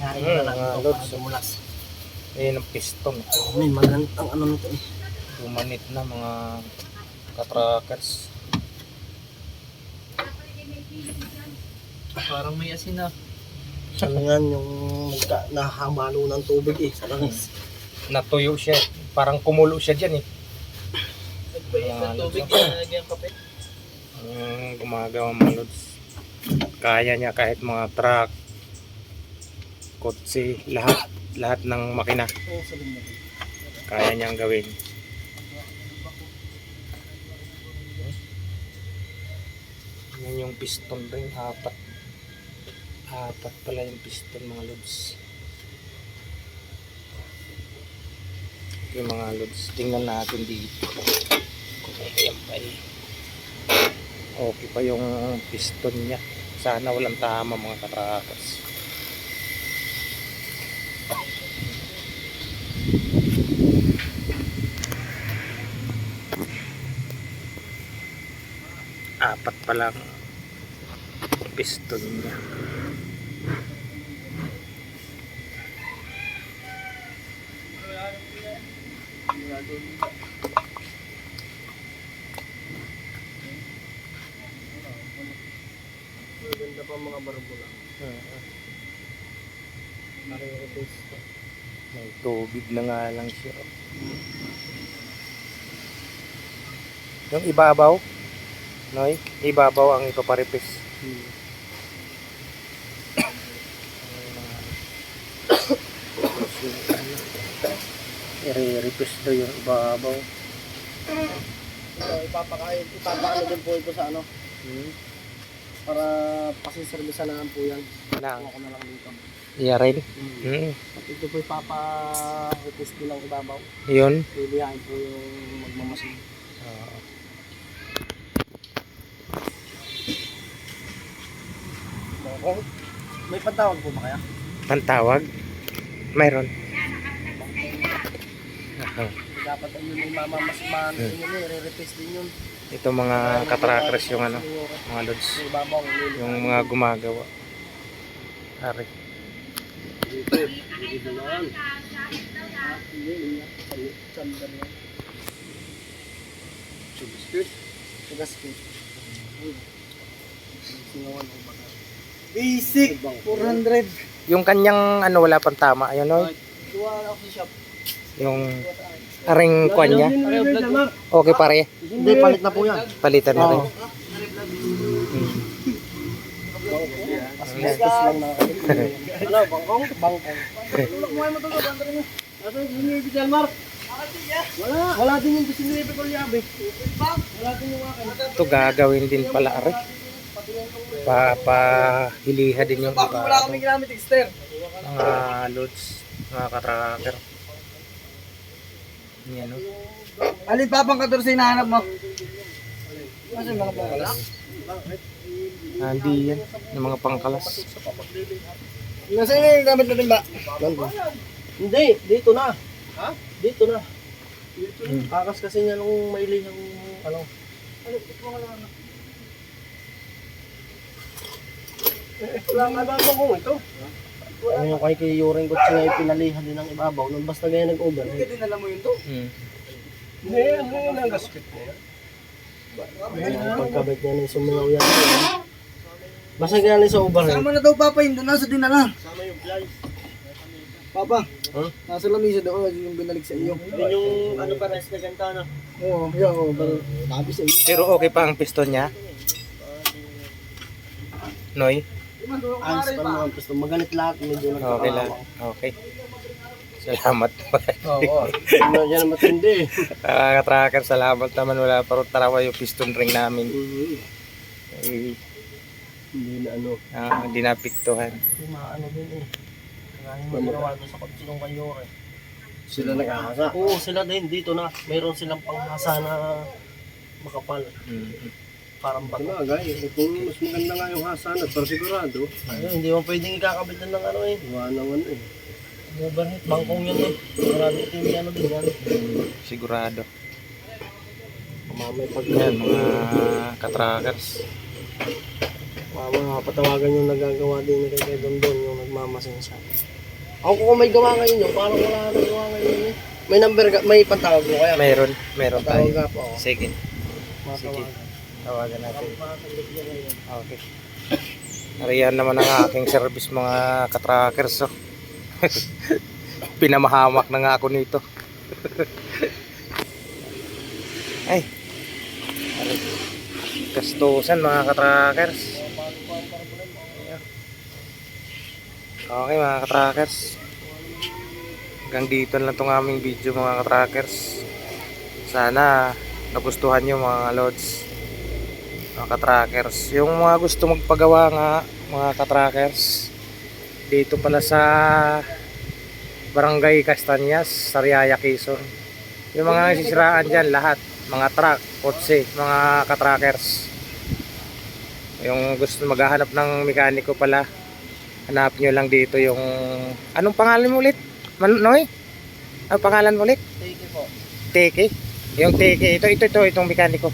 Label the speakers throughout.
Speaker 1: Ihain mo na lang ito
Speaker 2: lods.
Speaker 1: para dumulas.
Speaker 2: Ayan ang piston.
Speaker 1: May magandang ano nito eh.
Speaker 2: Tumanit na mga katrackers.
Speaker 3: Parang may asin na.
Speaker 1: Salangan yung nahamalo ng tubig eh. Salangis.
Speaker 2: Natuyo siya. Parang kumulo siya dyan eh.
Speaker 3: Nagbayas ng tubig na nalagyan kape.
Speaker 2: Gumagawa mga lods. Kaya niya kahit mga truck, kotse, lahat ng makina. Kaya niyang gawin. Yan yung piston rin, apat pala yung piston mga lods. Okay mga lods, tingnan natin dito kung ayan pa eh. Okay pa yung piston niya. Sana walang tama mga katrakas. Apat pa lang piston niya.
Speaker 1: Maganda pa mga barbula.
Speaker 2: May tubig na nga lang siya. Yung ibabaw, Noy, ibabaw ang ipaparipis. I-repair daw yung ibabaw.
Speaker 1: Ipapaano din po ito sa ano. Para pasiservisan na lang po yan.
Speaker 2: Lang.
Speaker 1: Ako na lang dito.
Speaker 2: Iya rin.
Speaker 1: Ito po ipapa-request din ang ibabaw.
Speaker 2: Yun.
Speaker 1: Lilihain po yung magmamasin. May pantawag po ba kaya?
Speaker 2: Pantawag? Mayroon.
Speaker 1: Dapat yun yung mamamasin yun eh, re-request din yun.
Speaker 2: Ito mga katrackers yung ano, mga lods.
Speaker 1: Yung ibabaw,
Speaker 2: Yung mga gumagawa. Ari.
Speaker 1: dito na yan. Hindi, sandal yan. Sugaspit. Singawan ang baga. Basic! 400.
Speaker 2: Yung kanyang ano wala pang tama. Ayun no?
Speaker 1: Duwa ako sa shop.
Speaker 2: Yung aring kwan niya. Okay pare.
Speaker 1: Hindi, palit na po yan.
Speaker 2: Palitan na rin.
Speaker 1: Gastos lang nakakalimutan. Ano, bangkong? Bangkong. Tulak mo ay matulog. Asa yung sinilipi dyan, Mark? Wala din yung sinilipi ko liyabi. Wala din yung akin.
Speaker 2: Ito gagawin din pala ari. Papahiliha din yung iba.
Speaker 3: Wala kami ginamit exter.
Speaker 2: Mga loads, mga katracker. Yan o.
Speaker 3: Alin pa pang 14 hinahanap mo? Kasi mga pangkalas.
Speaker 2: Hindi yan. Yung mga pangkalas.
Speaker 3: Nasa yung gamit natin ba?
Speaker 1: Hindi, dito na. Ha? Dito na. Kakas kasi niya nung maili yung ano. Wala nga ba kung ito? Ano yung kay Yuring ko siya yung pinalihan din ng ibabaw. Nung basta ganyan nag-over.
Speaker 3: Hindi din alam mo yun to?
Speaker 1: Hindi, ano yun ang gasket niya? Pagkabit niya na yung sumungaw yan. Basta galing sa overhead.
Speaker 3: Sama na daw papa yun doon nasa dinala.
Speaker 1: Sama yung flies.
Speaker 3: Papa,
Speaker 1: Huh?
Speaker 3: nasa lamisa daw yung binalik sa iyo.
Speaker 1: Yun yung ano para sa gantana.
Speaker 3: Oo, yan o. Sabi sa iyo.
Speaker 2: Pero okay pa ang piston niya. Noy?
Speaker 1: Ayos pa naman. Gusto magalit lahat. Medyo
Speaker 2: Okay lang. Okay. Salamat.
Speaker 1: Oo. Yan ang matindi.
Speaker 2: Mga katracker, salamat naman. Wala pa rin tarawa yung piston ring namin. Eh,
Speaker 1: Hindi na ano.
Speaker 2: hindi napiktuhan.
Speaker 1: Hindi maano din eh. Kaya yung ginawa doon sa kotse ng Kanyore. Sila nag-ahasa? Oo, sila din. Dito na. Mayroon silang panghasa na makapal. Parang bato.
Speaker 4: Bagay, kung mas maganda nga yung hasanat, pero sigurado,
Speaker 1: Ayun, hindi mo pwedeng ikakabit na ng ano eh.
Speaker 4: gawa naman eh.
Speaker 1: Overhead, bangkong yan eh. Sigurado ito yung ano din yan.
Speaker 2: Sigurado.
Speaker 1: Mamay pag
Speaker 2: Yan, mga katrackers.
Speaker 1: Mapatawagan yung nagagawa din ni kay Dondon, yung nagmamasin siya. Ako kung may gawa ngayon yun, parang wala nang gawa ngayon eh. May number, may patawag mo kaya?
Speaker 2: Meron tayo.
Speaker 1: Patawag ka po ako.
Speaker 2: Sige,
Speaker 1: Matawagan.
Speaker 2: tawagan natin.
Speaker 1: Matawagan niya ngayon.
Speaker 2: Okay. Nariyan naman ang aking service mga katrackers. Oh. Pinamahamak na nga ako nito. Ay. Gastusan mga katrackers. Okay mga katrackers. Hanggang dito lang itong aming video mga katrackers. Sana nagustuhan nyo mga lods, mga katrackers. Yung mga gusto magpagawa nga mga katrackers, dito pala sa Barangay Castañas, Sariaya, Quezon. Yung mga nasisiraan dyan lahat, mga truck, kotse, mga katrackers. Yung gusto maghahanap ng mekaniko pala, hanap nyo lang dito yung anong pangalan mo ulit? Noy? Ano pangalan mo ulit?
Speaker 1: Thank you po.
Speaker 2: Teke. Yung teke, itong mekaniko.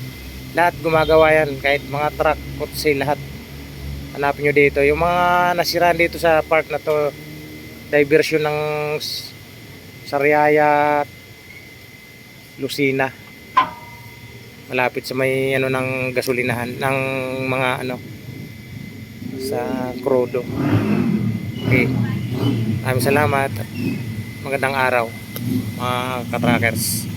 Speaker 2: Lahat gumagawa yan, kahit mga truck, kotse, lahat. Hanapin nyo dito. Yung mga nasiraan dito sa park na to, diversion ng Sariaya, Lucina. Malapit sa may ano ng gasolinahan, ng mga ano, sa Crudo. Okay. Maraming salamat. Magandang araw mga katrackers.